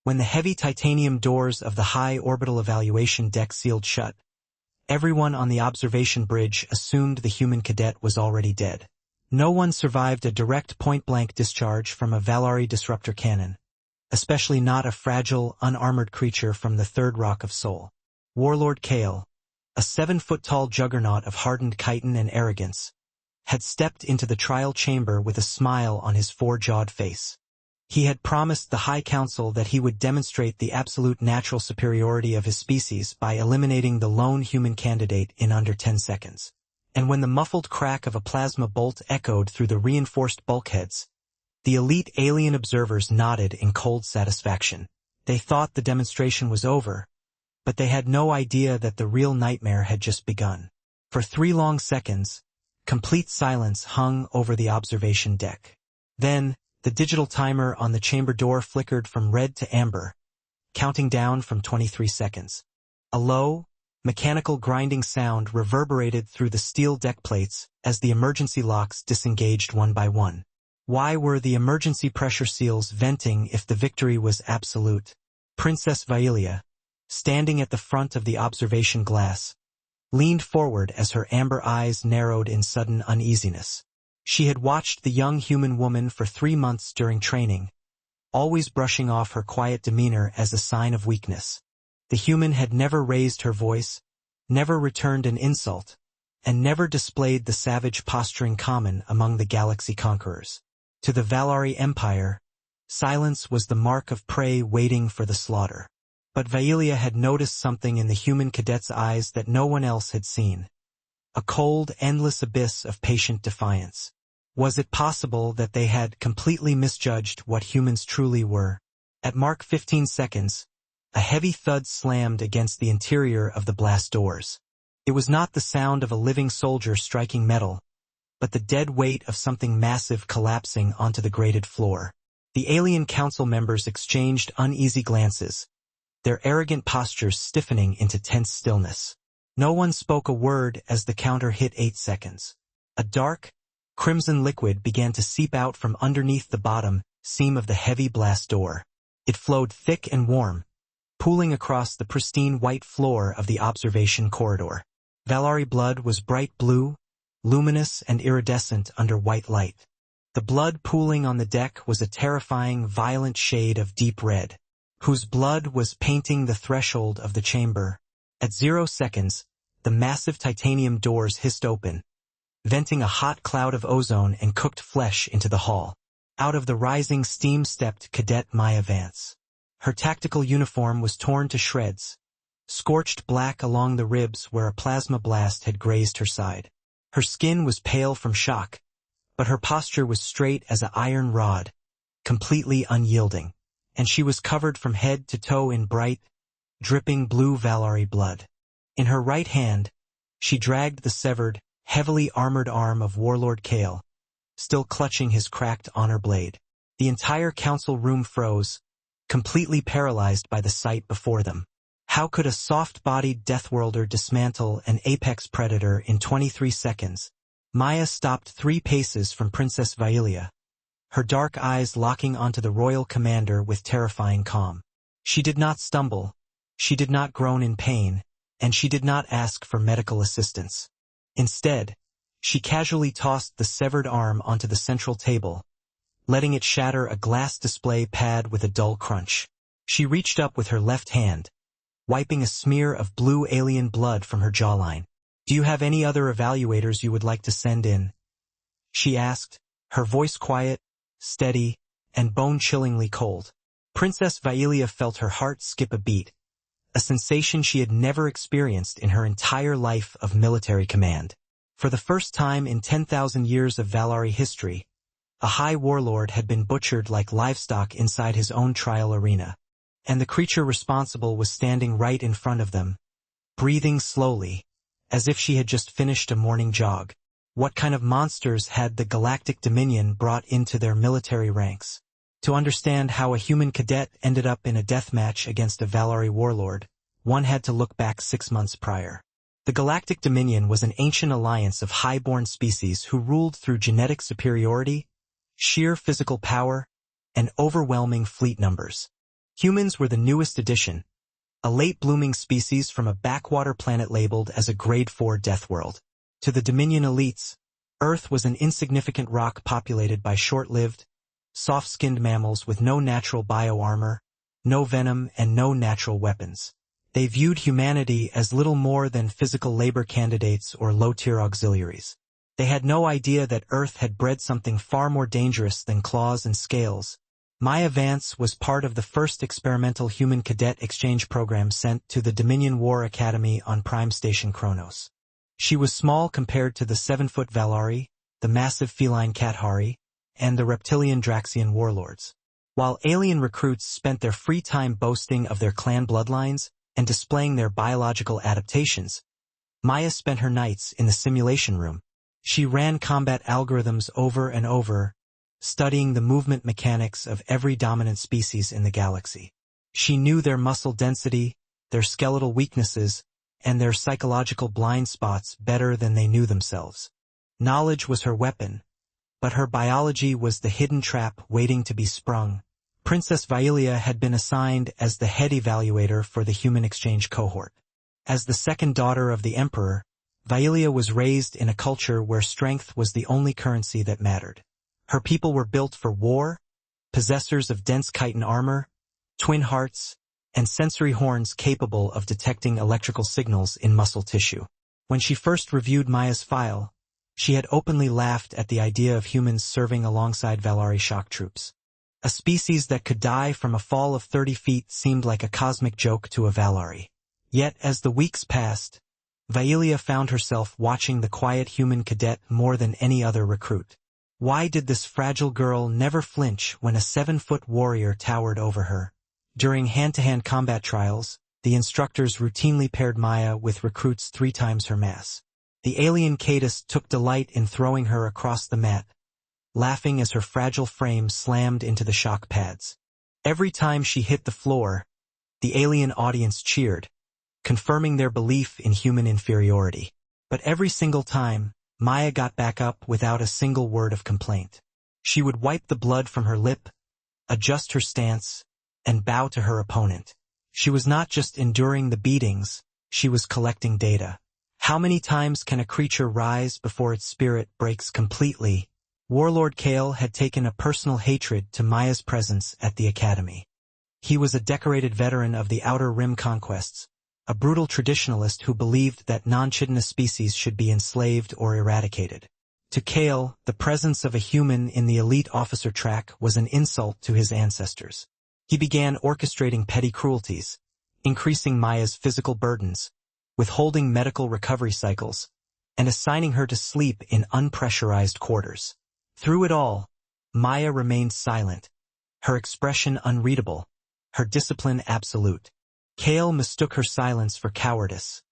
When the heavy titanium doors of the high orbital evaluation deck sealed shut, everyone on the observation bridge assumed the human cadet was already dead. No one survived a direct point-blank discharge from a Valari disruptor cannon, especially not a fragile, unarmored creature from the third rock of Sol. Warlord Kale, a 7-foot-tall juggernaut of hardened chitin and arrogance, had stepped into the trial chamber with a smile on his four-jawed face. He had promised the High Council that he would demonstrate the absolute natural superiority of his species by eliminating the lone human candidate in under 10 seconds. And when the muffled crack of a plasma bolt echoed through the reinforced bulkheads, the elite alien observers nodded in cold satisfaction. They thought the demonstration was over, but they had no idea that the real nightmare had just begun. For 3 long seconds, complete silence hung over the observation deck. Then, the digital timer on the chamber door flickered from red to amber, counting down from 23 seconds. A low, mechanical grinding sound reverberated through the steel deck plates as the emergency locks disengaged one by one. Why were the emergency pressure seals venting if the victory was absolute? Princess Vailia, standing at the front of the observation glass, leaned forward as her amber eyes narrowed in sudden uneasiness. She had watched the young human woman for 3 months during training, always brushing off her quiet demeanor as a sign of weakness. The human had never raised her voice, never returned an insult, and never displayed the savage posturing common among the galaxy conquerors. To the Valari Empire, silence was the mark of prey waiting for the slaughter. But Vailia had noticed something in the human cadet's eyes that no one else had seen. A cold, endless abyss of patient defiance. Was it possible that they had completely misjudged what humans truly were? At mark 15 seconds, a heavy thud slammed against the interior of the blast doors. It was not the sound of a living soldier striking metal, but the dead weight of something massive collapsing onto the grated floor. The alien council members exchanged uneasy glances, their arrogant postures stiffening into tense stillness. No one spoke a word as the counter hit 8 seconds. A dark, crimson liquid began to seep out from underneath the bottom seam of the heavy blast door. It flowed thick and warm, pooling across the pristine white floor of the observation corridor. Valari blood was bright blue, luminous and iridescent under white light. The blood pooling on the deck was a terrifying, violent shade of deep red, whose blood was painting the threshold of the chamber. At 0 seconds, the massive titanium doors hissed open, venting a hot cloud of ozone and cooked flesh into the hall. Out of the rising steam stepped Cadet Maya Vance. Her tactical uniform was torn to shreds, scorched black along the ribs where a plasma blast had grazed her side. Her skin was pale from shock, but her posture was straight as an iron rod, completely unyielding, and she was covered from head to toe in bright, dripping blue Valari blood. In her right hand, she dragged the severed, heavily armored arm of Warlord Kale, still clutching his cracked honor blade. The entire council room froze, completely paralyzed by the sight before them. How could a soft-bodied Deathworlder dismantle an apex predator in 23 seconds? Maya stopped 3 paces from Princess Vailia, her dark eyes locking onto the royal commander with terrifying calm. She did not stumble, she did not groan in pain, and she did not ask for medical assistance. Instead, she casually tossed the severed arm onto the central table, letting it shatter a glass display pad with a dull crunch. She reached up with her left hand, wiping a smear of blue alien blood from her jawline. "Do you have any other evaluators you would like to send in?" she asked, her voice quiet, steady, and bone-chillingly cold. Princess Vailia felt her heart skip a beat, a sensation she had never experienced in her entire life of military command. For the first time in 10,000 years of Valari history, a high warlord had been butchered like livestock inside his own trial arena, and the creature responsible was standing right in front of them, breathing slowly, as if she had just finished a morning jog. What kind of monsters had the Galactic Dominion brought into their military ranks? To understand how a human cadet ended up in a deathmatch against a Valari warlord, one had to look back 6 months prior. The Galactic Dominion was an ancient alliance of high-born species who ruled through genetic superiority, sheer physical power, and overwhelming fleet numbers. Humans were the newest addition, a late-blooming species from a backwater planet labeled as a Grade 4 death world. To the Dominion elites, Earth was an insignificant rock populated by short-lived, soft-skinned mammals with no natural bioarmor, no venom, and no natural weapons. They viewed humanity as little more than physical labor candidates or low-tier auxiliaries. They had no idea that Earth had bred something far more dangerous than claws and scales. Maya Vance was part of the first experimental human cadet exchange program sent to the Dominion War Academy on Prime Station Kronos. She was small compared to the 7-foot Valari, the massive feline Kathari, and the reptilian Draxian warlords. While alien recruits spent their free time boasting of their clan bloodlines and displaying their biological adaptations, Maya spent her nights in the simulation room. She ran combat algorithms over and over, studying the movement mechanics of every dominant species in the galaxy. She knew their muscle density, their skeletal weaknesses, and their psychological blind spots better than they knew themselves. Knowledge was her weapon, but her biology was the hidden trap waiting to be sprung. Princess Vailia had been assigned as the head evaluator for the human exchange cohort. As the second daughter of the Emperor, Vailia was raised in a culture where strength was the only currency that mattered. Her people were built for war, possessors of dense chitin armor, twin hearts, and sensory horns capable of detecting electrical signals in muscle tissue. When she first reviewed Maya's file, she had openly laughed at the idea of humans serving alongside Valari shock troops. A species that could die from a fall of 30 feet seemed like a cosmic joke to a Valari. Yet, as the weeks passed, Vailia found herself watching the quiet human cadet more than any other recruit. Why did this fragile girl never flinch when a 7-foot warrior towered over her? During hand-to-hand combat trials, the instructors routinely paired Maya with recruits 3 times her mass. The alien Cadus took delight in throwing her across the mat, laughing as her fragile frame slammed into the shock pads. Every time she hit the floor, the alien audience cheered, confirming their belief in human inferiority. But every single time, Maya got back up without a single word of complaint. She would wipe the blood from her lip, adjust her stance, and bow to her opponent. She was not just enduring the beatings, she was collecting data. How many times can a creature rise before its spirit breaks completely? Warlord Kale had taken a personal hatred to Maya's presence at the Academy. He was a decorated veteran of the Outer Rim conquests, a brutal traditionalist who believed that non-chitinous species should be enslaved or eradicated. To Kale, the presence of a human in the elite officer track was an insult to his ancestors. He began orchestrating petty cruelties, increasing Maya's physical burdens, withholding medical recovery cycles, and assigning her to sleep in unpressurized quarters. Through it all, Maya remained silent, her expression unreadable, her discipline absolute. Kale mistook her silence for cowardice,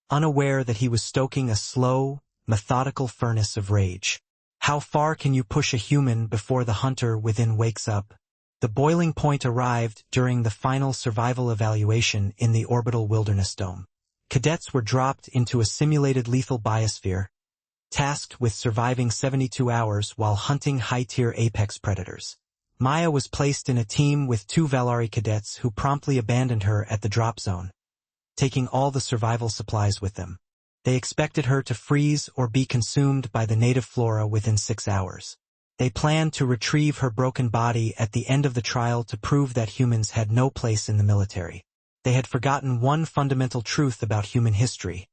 unaware that he was stoking a slow, methodical furnace of rage. How far can you push a human before the hunter within wakes up? The boiling point arrived during the final survival evaluation in the orbital wilderness dome. Cadets were dropped into a simulated lethal biosphere, tasked with surviving 72 hours while hunting high-tier apex predators. Maya was placed in a team with 2 Valari cadets who promptly abandoned her at the drop zone, taking all the survival supplies with them. They expected her to freeze or be consumed by the native flora within 6 hours. They planned to retrieve her broken body at the end of the trial to prove that humans had no place in the military. They had forgotten one fundamental truth about human history.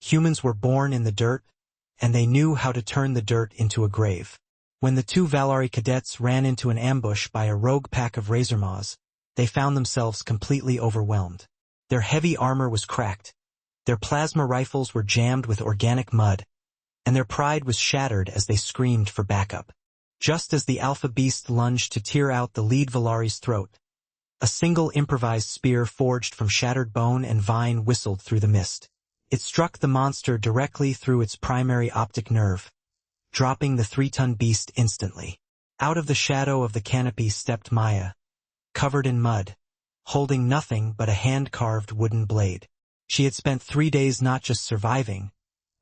Humans were born in the dirt, and they knew how to turn the dirt into a grave. When the 2 Valari cadets ran into an ambush by a rogue pack of razormaws, they found themselves completely overwhelmed. Their heavy armor was cracked, their plasma rifles were jammed with organic mud, and their pride was shattered as they screamed for backup. Just as the alpha beast lunged to tear out the lead Valari's throat, a single improvised spear forged from shattered bone and vine whistled through the mist. It struck the monster directly through its primary optic nerve, dropping the 3-ton beast instantly. Out of the shadow of the canopy stepped Maya, covered in mud, holding nothing but a hand-carved wooden blade. She had spent 3 days not just surviving,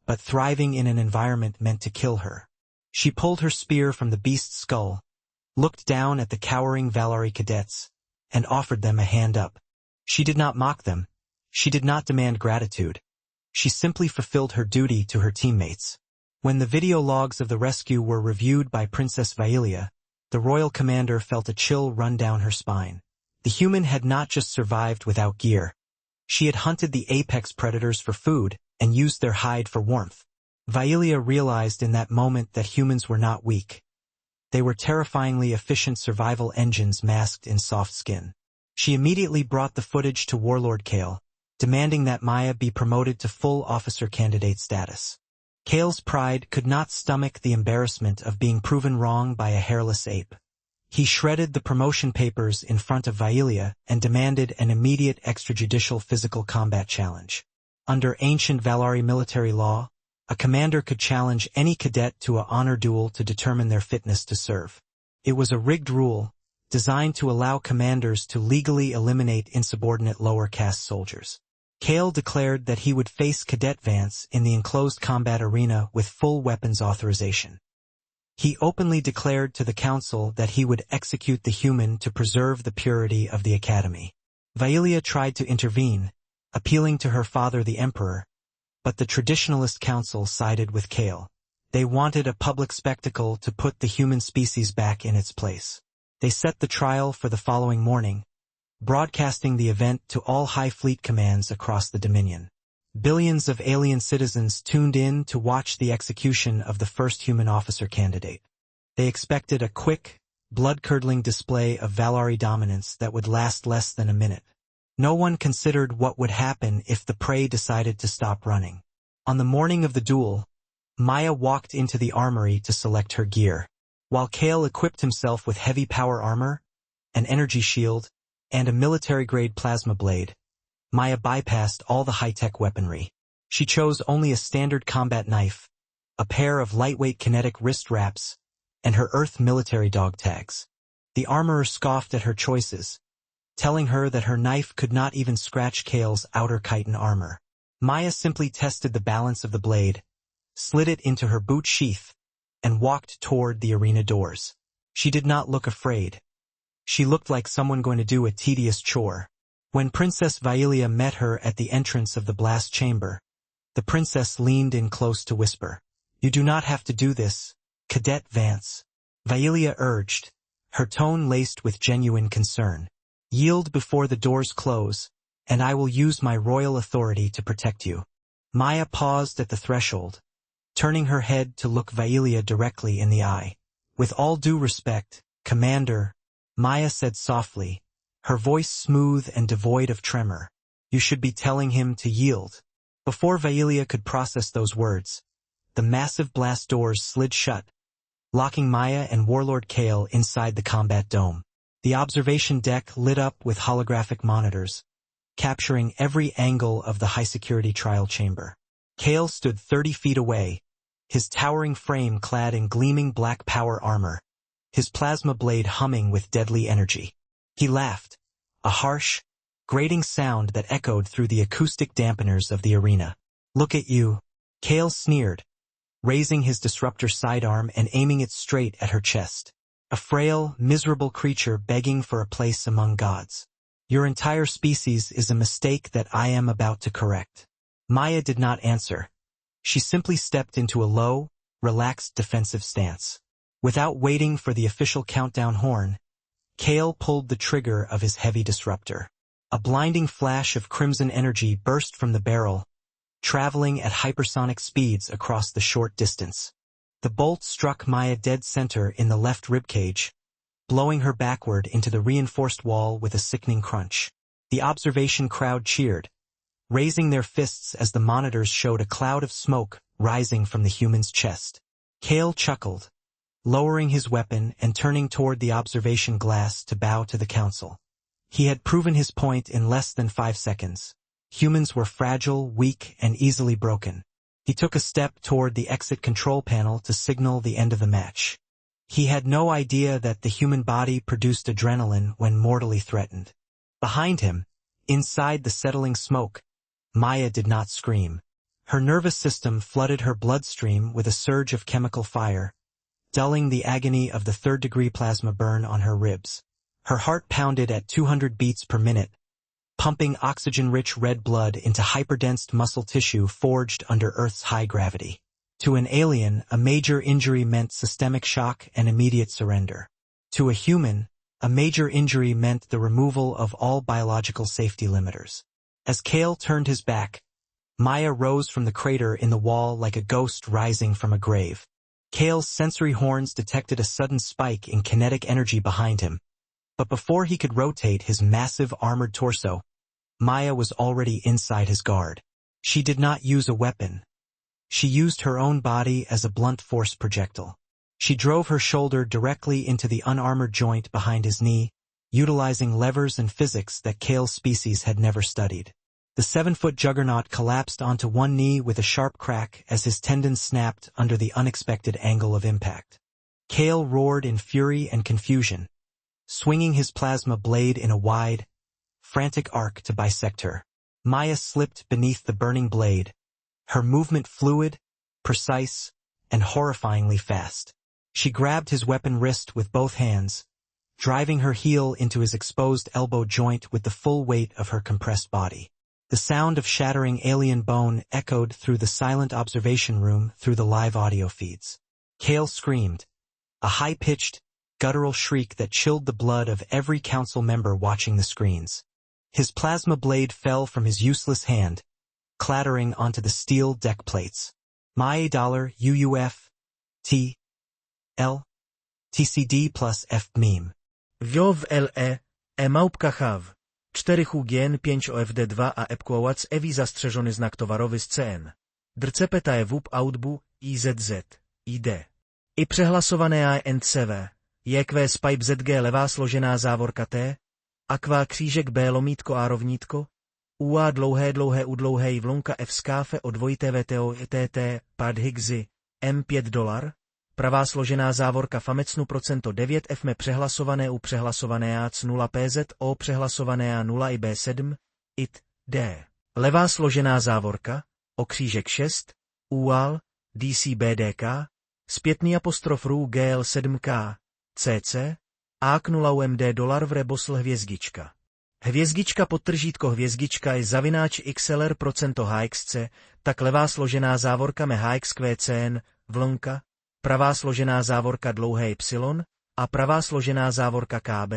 but thriving in an environment meant to kill her. She pulled her spear from the beast's skull, looked down at the cowering Valari cadets, and offered them a hand up. She did not mock them. She did not demand gratitude. She simply fulfilled her duty to her teammates. When the video logs of the rescue were reviewed by Princess Vailia, the royal commander felt a chill run down her spine. The human had not just survived without gear. She had hunted the apex predators for food and used their hide for warmth. Vailia realized in that moment that humans were not weak. They were terrifyingly efficient survival engines masked in soft skin. She immediately brought the footage to Warlord Kale, demanding that Maya be promoted to full officer candidate status. Kale's pride could not stomach the embarrassment of being proven wrong by a hairless ape. He shredded the promotion papers in front of Vailia and demanded an immediate extrajudicial physical combat challenge. Under ancient Valari military law, a commander could challenge any cadet to an honor duel to determine their fitness to serve. It was a rigged rule, designed to allow commanders to legally eliminate insubordinate lower caste soldiers. Kale declared that he would face Cadet Vance in the enclosed combat arena with full weapons authorization. He openly declared to the council that he would execute the human to preserve the purity of the academy. Vailia tried to intervene, appealing to her father the emperor, but the traditionalist council sided with Kale. They wanted a public spectacle to put the human species back in its place. They set the trial for the following morning, broadcasting the event to all High Fleet commands across the Dominion. Billions of alien citizens tuned in to watch the execution of the first human officer candidate. They expected a quick, blood-curdling display of Valari dominance that would last less than a minute. No one considered what would happen if the prey decided to stop running. On the morning of the duel, Maya walked into the armory to select her gear. While Kale equipped himself with heavy power armor, an energy shield, and a military-grade plasma blade, Maya bypassed all the high-tech weaponry. She chose only a standard combat knife, a pair of lightweight kinetic wrist wraps, and her Earth military dog tags. The armorer scoffed at her choices, telling her that her knife could not even scratch Kale's outer chitin armor. Maya simply tested the balance of the blade, slid it into her boot sheath, and walked toward the arena doors. She did not look afraid. She looked like someone going to do a tedious chore. When Princess Vailia met her at the entrance of the blast chamber, the princess leaned in close to whisper, "You do not have to do this, Cadet Vance," Vailia urged, her tone laced with genuine concern. "Yield before the doors close, and I will use my royal authority to protect you." Maya paused at the threshold, turning her head to look Vailia directly in the eye. "With all due respect, Commander," Maya said softly, her voice smooth and devoid of tremor, "you should be telling him to yield." Before Vailia could process those words, the massive blast doors slid shut, locking Maya and Warlord Kale inside the combat dome. The observation deck lit up with holographic monitors, capturing every angle of the high-security trial chamber. Kale stood 30 feet away, his towering frame clad in gleaming black power armor, his plasma blade humming with deadly energy. He laughed, a harsh, grating sound that echoed through the acoustic dampeners of the arena. "Look at you," Kale sneered, raising his disruptor sidearm and aiming it straight at her chest. "A frail, miserable creature begging for a place among gods. Your entire species is a mistake that I am about to correct." Maya did not answer. She simply stepped into a low, relaxed defensive stance. Without waiting for the official countdown horn, Kale pulled the trigger of his heavy disruptor. A blinding flash of crimson energy burst from the barrel, traveling at hypersonic speeds across the short distance. The bolt struck Maya dead center in the left ribcage, blowing her backward into the reinforced wall with a sickening crunch. The observation crowd cheered, raising their fists as the monitors showed a cloud of smoke rising from the human's chest. Kale chuckled, lowering his weapon and turning toward the observation glass to bow to the council. He had proven his point in less than 5 seconds. Humans were fragile, weak, and easily broken. He took a step toward the exit control panel to signal the end of the match. He had no idea that the human body produced adrenaline when mortally threatened. Behind him, inside the settling smoke, Maya did not scream. Her nervous system flooded her bloodstream with a surge of chemical fire, dulling the agony of the third-degree plasma burn on her ribs. Her heart pounded at 200 beats per minute, pumping oxygen-rich red blood into hyperdense muscle tissue forged under Earth's high gravity. To an alien, a major injury meant systemic shock and immediate surrender. To a human, a major injury meant the removal of all biological safety limiters. As Kale turned his back, Maya rose from the crater in the wall like a ghost rising from a grave. Kale's sensory horns detected a sudden spike in kinetic energy behind him, but before he could rotate his massive armored torso, Maya was already inside his guard. She did not use a weapon. She used her own body as a blunt force projectile. She drove her shoulder directly into the unarmored joint behind his knee, utilizing levers and physics that Kale's species had never studied. The 7-foot juggernaut collapsed onto one knee with a sharp crack as his tendons snapped under the unexpected angle of impact. Kale roared in fury and confusion, swinging his plasma blade in a wide, frantic arc to bisect her. Maya slipped beneath the burning blade, her movement fluid, precise, and horrifyingly fast. She grabbed his weapon wrist with both hands, driving her heel into his exposed elbow joint with the full weight of her compressed body. The sound of shattering alien bone echoed through the silent observation room through the live audio feeds. Kale screamed, a high-pitched, guttural shriek that chilled the blood of every council member watching the screens. His plasma blade fell from his useless hand, clattering onto the steel deck plates. My $UUF T L TCD plus F meme. Wiow LE małpka HAV 4 hugien 5 OFD2 a epkłowac ewi zastrzeżony znak towarowy z CN. Drcepeta WUP outbu IZZ ID. I přehlasované ANCV. JQ Spipe ZG levá složená závorka T. Aqua křížek B lomítko A rovnítko. UA dlouhé U dlouhé vlonka F skáfe o dvojité VTO TT pad Higgsy $5. Pravá složená závorka famecnu procento 9 F me přehlasované U přehlasované AC 0 PZ O přehlasované A 0 I B7 IT D. Levá složená závorka o křížek 6 UAL DC BDK zpětný apostrof RU GL 7K CC AK 0 UMD $v bosl hvězdička. Hvězdička podtržítko hvězdička je zavináč XLR procento HXC, tak levá složená závorka me HXQCN, vlnka, pravá složená závorka dlouhé Y a pravá složená závorka KB,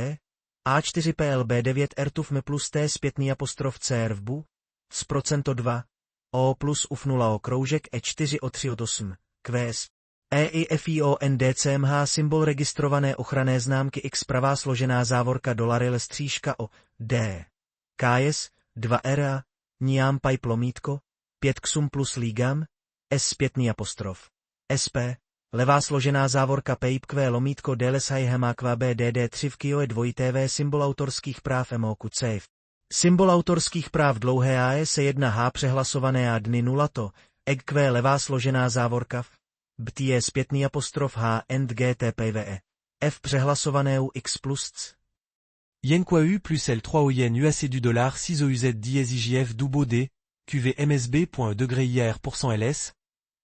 A4PLB9 RTUF me plus T zpětný apostrof CR v BU, z procento 2, O plus UF 0 okroužek E4 o 3 od 8, QS. EIFIONDCMH symbol registrované ochranné známky X pravá složená závorka $L střížka o D. KS 2 RA Niam pipe lomítko 5 XUM plus ligam S zpětný apostrof. SP levá složená závorka PIPQ lomítko DLSI hemakva BDD 3 v KIOE 2TV symbol autorských práv MOQ SAFE. Symbol autorských práv dlouhé AE se 1H přehlasované A dny 0 to EGQ levá složená závorka BTE zpětný apostrof H and GTPVE. F přehlasované U X plus C. Yen qua U plus L3 au yen UAC du dollar 6 OUZ dièse IJF double D, QV MSB. Degré IAR %LS,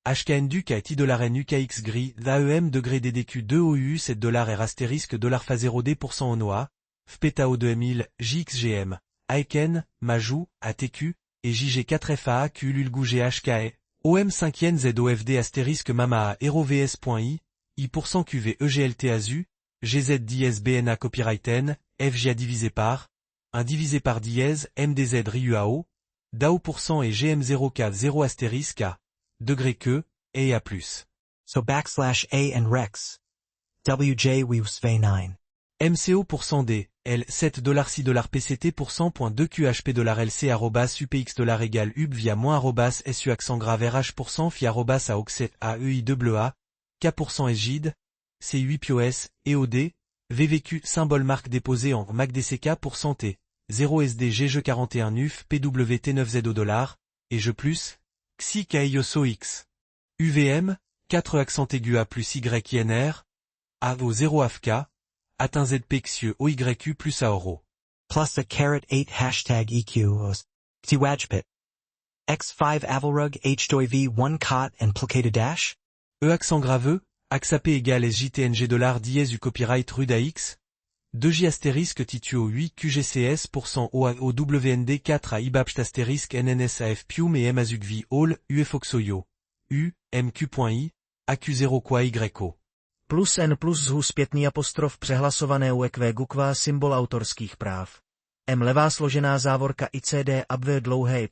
HKN du K T $N UKX gris, d'AEM degré DDQ 2 OU 7 $ R astérisque $Fa 0 D % ONOA, FPTAO 2000, JXGM, AEKEN, Majou, ATQ, et JG4 FA Q Lulgou GHKE. OM 5 yen ZOFD astérisque Mama Hero VS.I, I % QV EGLT AZU, GZ dièse BNA copyright N, FGA divisé par, 1 divisé par dièse, MDZ RIUAO, DAO % et GM0K0 astérisque A, degré que, et A+. So \A and Rex. WJ Weusve 9. MCO %D, L, 7 $ 6 $ PCT %.2 QHP $LC @UPX égale UB via - SU accent grave RH % arrobas AOXET AEIAA, K % SGID, C8 POS, EOD, VVQ symbole marque déposé en MACDCK %T, 0 SD GJ 41 NUF PWT 9Z $, et je plus, XI KIOSO X. UVM, 4 accent aigu A plus YINR, AO 0 AFK, atteint ZPXU OYQ plus AORO. Plus a #8 hashtag EQ Tiwajpit. X5 Avalrug HDOIV 1 cot and placated dash? E accent graveux, AXAP égale SJTNG $ dièse U copyright Ruda X, 2J astérisque Tituo 8 QGCS %OAOWND 4 à IBAPST astérisque NNS AF Pium et M Azugvi All UFOXOYO U MQ.I AQ0 Qua YO Plus N plus zhu zpětný apostrof přehlasované UEQ gukva symbol autorských práv. M levá složená závorka ICD abv dlouhé Y.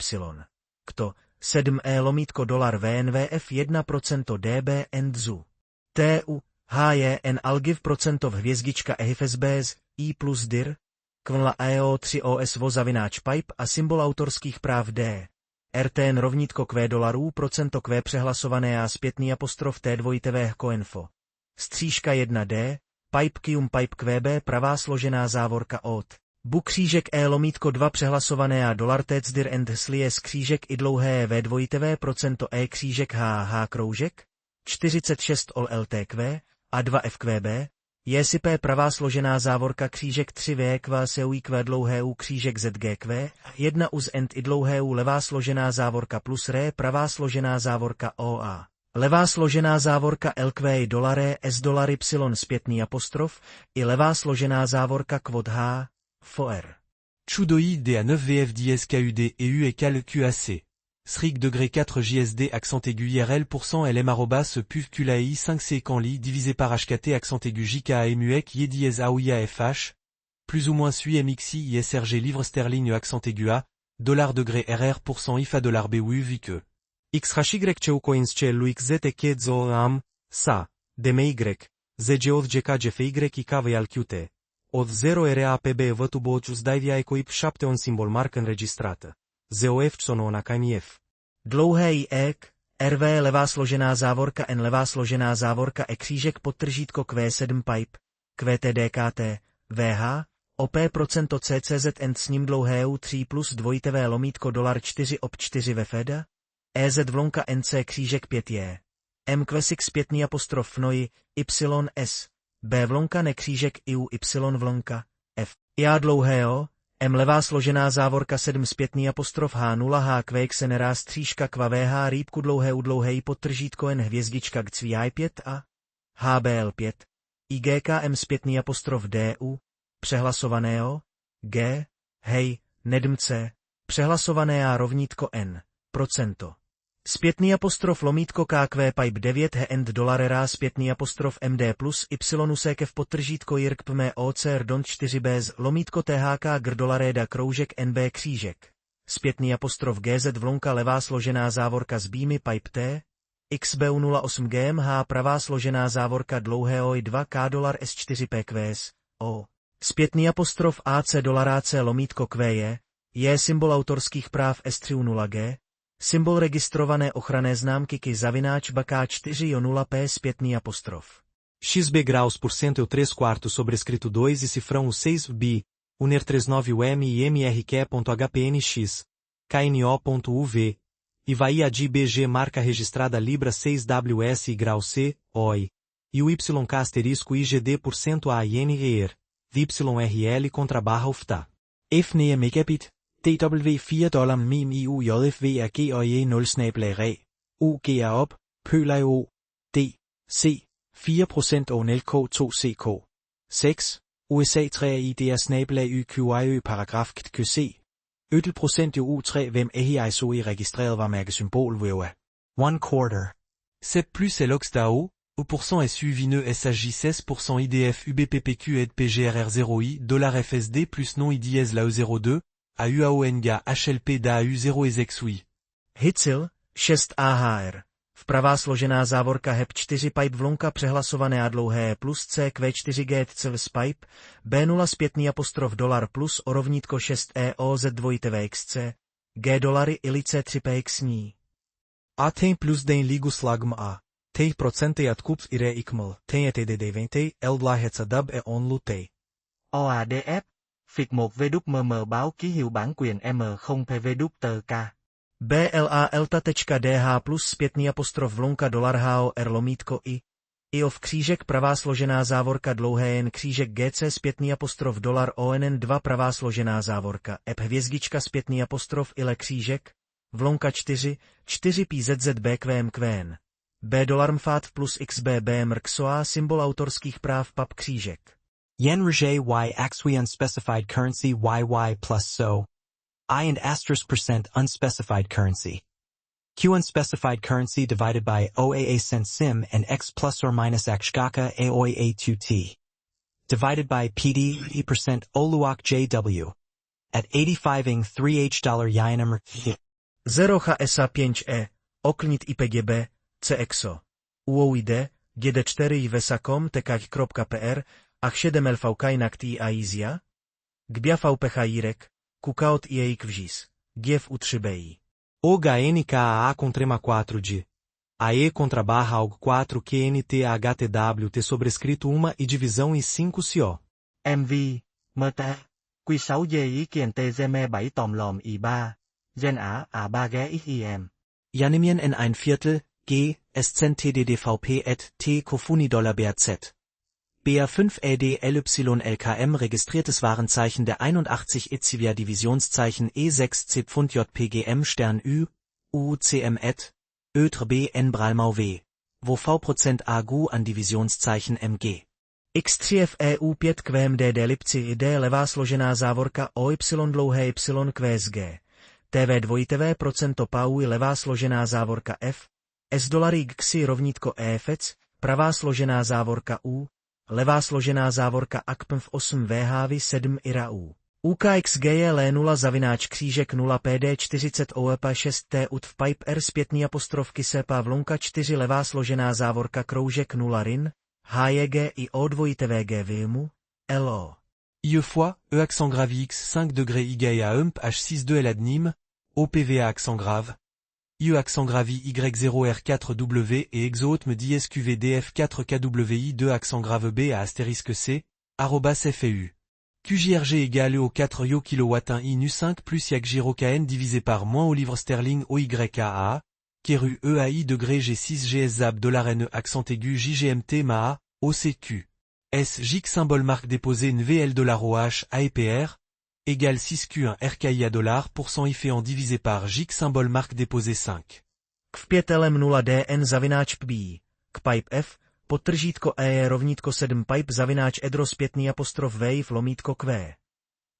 Kto 7E lomítko dolar VNVF 1% DB NDZU. TU HJN algiv procentov hvězdička EHFSBS I plus DIR kvnla EO 3 OSVO zavináč pipe a symbol autorských práv D. RTN rovnítko Q dolarů procento Q přehlasované a zpětný apostrof T dvojitvé koinfo. Střížka 1D, pipe kium pipe QB pravá složená závorka od. Bu křížek E lomítko 2 přehlasované a dolar tecdir and slies křížek I dlouhé V dvojitvé procento E křížek HH kroužek 46 ol LTQ a 2 FQB, JSP pravá složená závorka křížek 3 VQ SEUIQ dlouhé U křížek ZGQ, 1 uz end I dlouhé U levá složená závorka plus RE pravá složená závorka OA. Levá složená závorka LQ dolaré S dolar Y zpětný apostrof I levá složená závorka quod H, FOR. Chudoi D à 9 VF 10 KUD et U égale QAC. SRIC degré 4 JSD accent aigu IRL % LM arrobas PUV QLAI 5C Canli divisé par HKT accent aigu JKA MUEC Y dièse AOIA FH, plus ou moins SUI MXI ISRG livre sterling accent aigu A, dollar degré RR % IFA dollar BU VQ. X HY coins cellu XZT dzo am, sa, DMY, ZG od GK GFY I KV al QT. Od 0 RAPB vătuboțu zdajvia ecoip 7 on symbol mark înregistrată. ZOF sono na KMF. Dlouhé IEK, RV levá složená závorka N levá složená závorka E křížek podtržítko Q7 pipe, QTDKT, VH, OP procento CCZ and s ním dlouhé U3 plus dvojitvé lomítko dolar 4 ob 4 ve FEDA, EZ vlonka NC křížek 5J, M Quesik zpětný apostrof FNOI, YS, B vlonka ne křížek IU Y vlonka, F, IA dlouhé O, M levá složená závorka 7 zpětný apostrof H0 H kvěksenerá střížka kva VH rýbku dlouhé U dlouhé podtržítko N hvězdička gcvi 5 a HBL5, IGKM zpětný apostrof DU, přehlasované O, G, hej, nedmce, přehlasované A rovnítko N, procento. Zpětný apostrof lomítko KQ pipe 9 he end dolarera zpětný apostrof MD plus Y usekev podtržítko JIRK PME OC RDONT 4 bez lomítko THK gr dolareda kroužek NB křížek. Zpětný apostrof GZ vlonka levá složená závorka z býmy pipe T, XBU08 GMH pravá složená závorka dlouhé OI 2K dolar S4 PQS, O. Zpětný apostrof AC dolar AC lomítko QJ, je symbol autorských práv S30G, symbol registrované ochranné známky KY zavináč baká 4 0P zpětný apostrof. XB graus por cento 3/4 sobrescrito 2 e cifrão o 6B, UNER 39UM e MRQ.HPNX, KNO.UV, IVAI ADI BG marca registrada Libra 6WS e grau C, OI, e o YK asterisco IGD por cento AINER, YRL contra barra UFTA. FNE megabit, DW 4 dollar mim IU JFVRG og E0 snablag UG er op, pøler O, D, C, 4% og NLK2CK. 6. USA 3 IDR snablag YQIØ paragraf KC. Øtel procent U3 hvem ISO i registreret var mærkesymbol VOA. 1/4. 7 plus LOX DAO, O% SU vineux SHJ 16% IDF UBPPQ ed PGRR0I dollar FSD plus non IDS la E02, AUAONGA HLP DAU 0 EZEXUI. HICIL, 6 AHR. Vpravá složená závorka HEP 4 pipe vlonka přehlasované a dlouhé plus CQ4G TCVS pipe, B0 zpětný apostrof dolar plus o rovnítko 6 EOZ 2XC, G dolary ilice 3PX ní. A tem plus den ligusslagm A. Tem procente at kups ire ikmal, tem etdd 20, eldlahetsadab e on lute. OADF, Phịch 1 VWMM báo ký hiệu bản quyền M0 PVWTK. BLALTA.DH plus zpětný apostrof vlonka dolar HOR lomítko I. IOV křížek pravá složená závorka dlouhé N křížek GC zpětný apostrof dolar ONN 2 pravá složená závorka EP hvězdička zpětný apostrof ILE křížek, vlonka 4, 4 PZZBQMQN. B dolar mfat plus XBB mrksoa symbol autorských práv PAP křížek. Yen Rege Y Axui unspecified currency YY plus so. I and asterisk percent unspecified currency. Q unspecified currency divided by OAA cent sim and X plus or minus Akshkaka AOA 2T. Divided by PD percent Oluak JW. At 85ing 3H $Yainam 0 HSA 5E, Oklnit IPGB, CXO. UOID, GD4 Vesakom tekach.pr, ach 7 LVK i Aizia? Gbia VPH Irek, Kukaot IEIK Vžis, GIF U3BI. O HNKAA contrema 4 de AE contra barra alg 4 QNTHTWT sobrescrito 1 e divisão e 5 CO. MV, MT, Q6G ý kiền TGM 7 tòm lòm I3, Gen A 3 ghé XIM. Janimien N ein Viertel, G, SCENTDDVP et T Kofuni $BRZ. BA5 LKM registriertes Warenzeichen der 81 Itzivia Divisionszeichen E6 C Pfund JPGM Stern Ü, UCM et, Ötre B N Bralmau W, wo V% AGU an Divisionszeichen MG. X3F EU 5 QMDD Lipci ID levá složená závorka OY dlouhé Y QSG. TV 2TV procento PAUI levá složená závorka F, S dolary XI rovnítko EFEC, pravá složená závorka U, levá složená závorka AKPMF 8 VHV 7 IRAU. UKXGL 0 zavináč křížek 0 PD 40 OEP 6 T UT v pipe R zpětný apostrofky SEPA vlonka 4 levá složená závorka kroužek 0 RIN, HJG i O2TVG VMU, LO. IEFY, E accent grave X5 degré IG à UMP H62 L adnim, OPVA accent grave, IE accent grave Y0R4W et exootme DSQVDF 4KWI 2 accent grave B à astérisque C, @FEU. QJRG égale au 4 Yo kW1 I Nu5 plus Yak Giro KN divisé par moins au livre sterling OYAA, Keru EAI degré G6 GS ZAB $NE accent aigu JGMT MAA, OCQ. S JIC symbole marque déposée NVL $OH AEPR, égale 6Q1 RKI à $, IFEAN divisé par JIC symbole marque déposée 5. K5 0 DN zavináč PB, Kpipe F, podtržítko E rovnítko 7 pipe zavináč Edro zpětný apostrof Wave lomítko Q.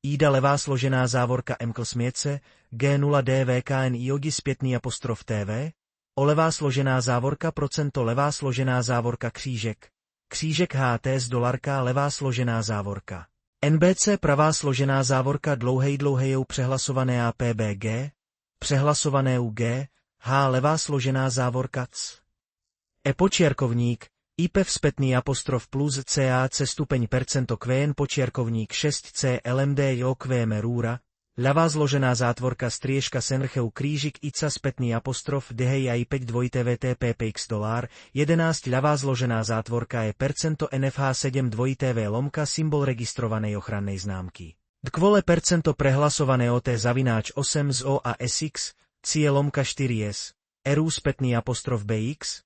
IDA levá složená závorka MKL směce, G0 DVKN IOGI zpětný apostrof TV, O levá složená závorka procento levá složená závorka křížek HT z dolarka levá složená závorka. NBC pravá složená závorka dlouhejou přehlasované APBG, přehlasované UG, H levá složená závorka C. Počierkovník, IPF zpětný apostrof plus CAC stupeň percento QN počierkovník 6C LMD JOQM růra, ľavá zložená zátvorka striežka senrcheu krížik ICA zpětný apostrof DHI 5 2TVT PPX $, 11 ľavá zložená zátvorka je percento NFH 7 2TV lomka symbol registrovanej ochrannej známky. Dkvole percento prehlasované OT zavináč 8 z O a SX, CIE lomka 4S, RU zpětný apostrof BX,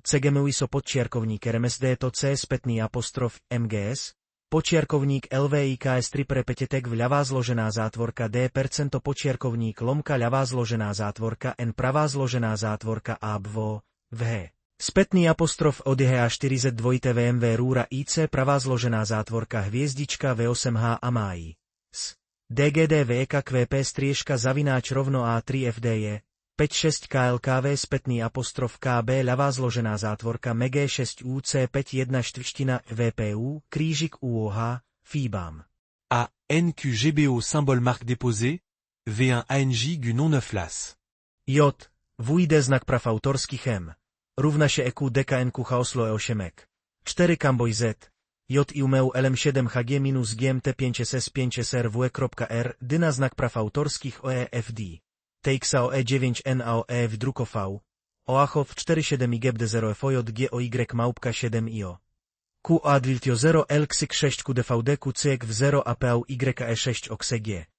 CGMU ISO podčierkovník RMSD to C zpětný apostrof MGS, počierkovník LVIKS strip repetetek vľavá zložená zátvorka D percento počierkovník lomka ľavá zložená zátvorka N pravá zložená zátvorka A bvo, vh. Zpětný apostrof od DHA4Z 2TVMV růra IC pravá zložená zátvorka hvězdička V8H a májí. S. DGD VK QP striežka zavináč rovno A3 FDJ, 5-6 KLKV zpětný apostrof KB ľavá zložená zátvorka MG6 UC 5-1 štvrtina VPU, krížik UOH, FIBAM. A, NQGBO symbole marque déposée, V1 ANJ GU non 9 las. J, VUID znak prav autorských M. Równa się EQ DKNQ chaoslo eosiemek. 4 Kamboj Z. J i umeu LM7 HG minus GMT 5SS 5SR WE.R dyna znak praw autorskich OEFD. TXAO E9NAO w drukoV. OACHOW 47 IGBD 0 FOJG OY małpka 7 IO. QA Dwiltio 0 LXIK 6 QDVD QCYK w 0 APAU YE6 OXG.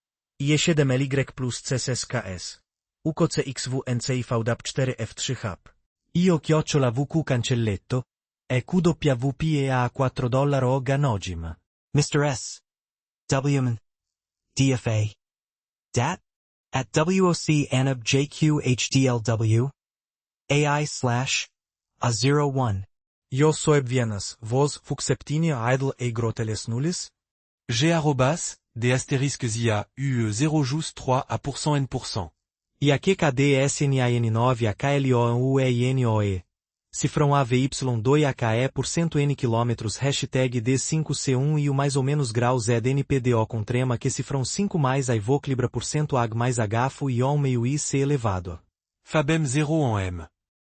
IE7 LY plus CSSKS. UKOC XWNCI VDAP 4 F3 HAP. Io chiocciola VQ cancelletto. E QWP e a $4 o ganogim. Mr. S. W. DFA. DAT. At WOC ANAB JQ HDLW. AI / A01. Jo soeb vienas, vos fuxeptinia idle e groteles nullis? G arrobas, D astérisques IA, UE 0 jus 3 a %N%. E a QKD-SNAN9 AKLOUEINOE. Cifrão AVY2 AKE por 100 N km hashtag D5C1 e o mais ou menos grau ZNPDO com trema que cifrão 5 mais AIVOC libra por cento AG mais HFO e on meio IC elevado. Fabem 0 en M.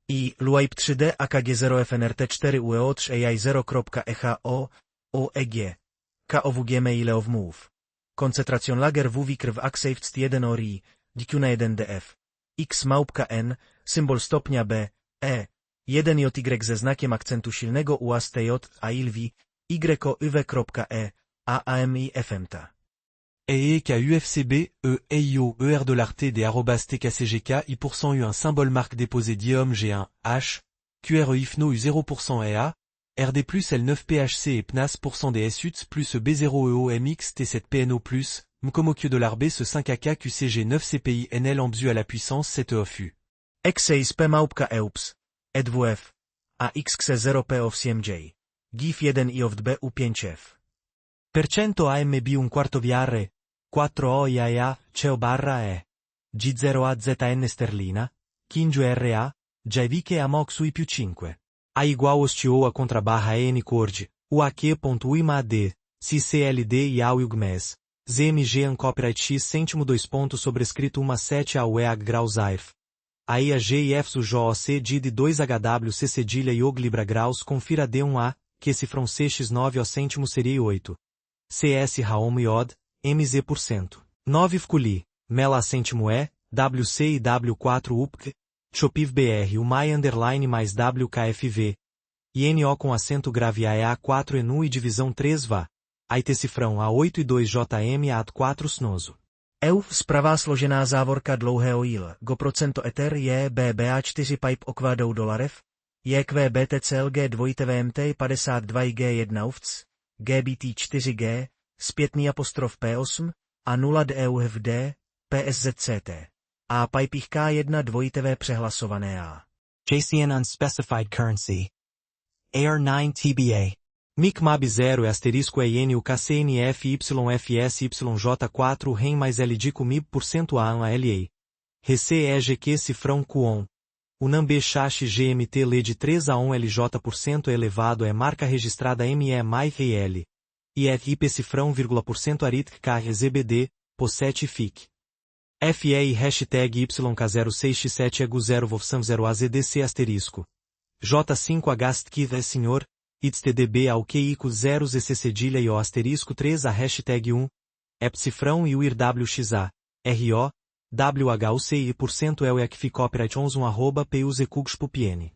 I Luaip 3D AKG 0 FNRT 4 UE3 AI 0.EHO OEG. KOWG maile of move. Koncentración lager WW krv aksejvct 1 ORI, DQ na 1 DF. X małpka N, symbol stopnia B, E. 1 JY ze znakiem akcentu silnego UASTJ, a ilwi, YOUV.E, AAMI FMTA. EEK UFCB, EIO, ER de l'ART des arrobas TKCGK I % U un symbole marque déposé diom G1, H, QR IFNO U 0% EA, RD plus L9 PHC et PNAS % des SUTS plus B0 EOMX T7 PNO plus, MCOMOQ de l'ARB ce 5 AK QCG 9 CPI NL en BZU à la puissance 7 OFU. X6 P małpka EUPS, EDWF, AX xe 0 P of CMJ, GIF 1 I of B U5F. Percento AMB un quarto VR, 4O IAEA, CEO barra E. G0AZN sterlina, Kinjo RA, Jaivike Amoxui più 5. A igual ostioa contra barra N cord, UAQ.UIMAD, CCLD e AUGMES, ZMG an copyright X cêntimo 2 pontos sobrescrito 17 a UEAG graus AIRF. AIA G e F SUJOC DID 2 HW C cedilha e OG Libra graus confira D1A, que cifrão CX9 O cêntimo seria 8. CS Raom Iod, MZ%. 9 Fculi, Mela cêntimo E, WC e W4 UPC, Chopiv BR UMAI underline mais WKFV. INO com acento grave AEA4 ENU e divisão 3 VA. IT cifrão A8 e 2 JM AD4 SNOZO. EUF zpravá složená závorka dlouhého jíl, go procento Ether je BBA4 pipe okvádou dolarů, JQ BTCLG 2TVMT 52 G1 UFC, GBT 4G, zpětný apostrof P8, a 0 DEUFD, PSZCT. A pipe K1 2TV přehlasované A. JCN Unspecified Currency. AR9 TBA. MICMAB 0 asterisco EN UKCNF YFSYJ4 REN mais LD CUMIB % AN ALA. REC EGQ cifrão QON. UNAMB Chache GMT LED 3 a 1 LJ% elevado é marca registrada ME mais RL. IF cifrão % ARITC KRZBD, PO7 FIC. FE hashtag YK06X7 EGU 0 VOFSAM 0 AZDC asterisco. J5HSTKIV senhor, ITSTDB ao QICO 0 ZC cedilha e O asterisco 3 a hashtag 1, EP cifrão e UIRWXA, RO, WHUCI % EUECF copyright 11 @PUZECUGSPUPN.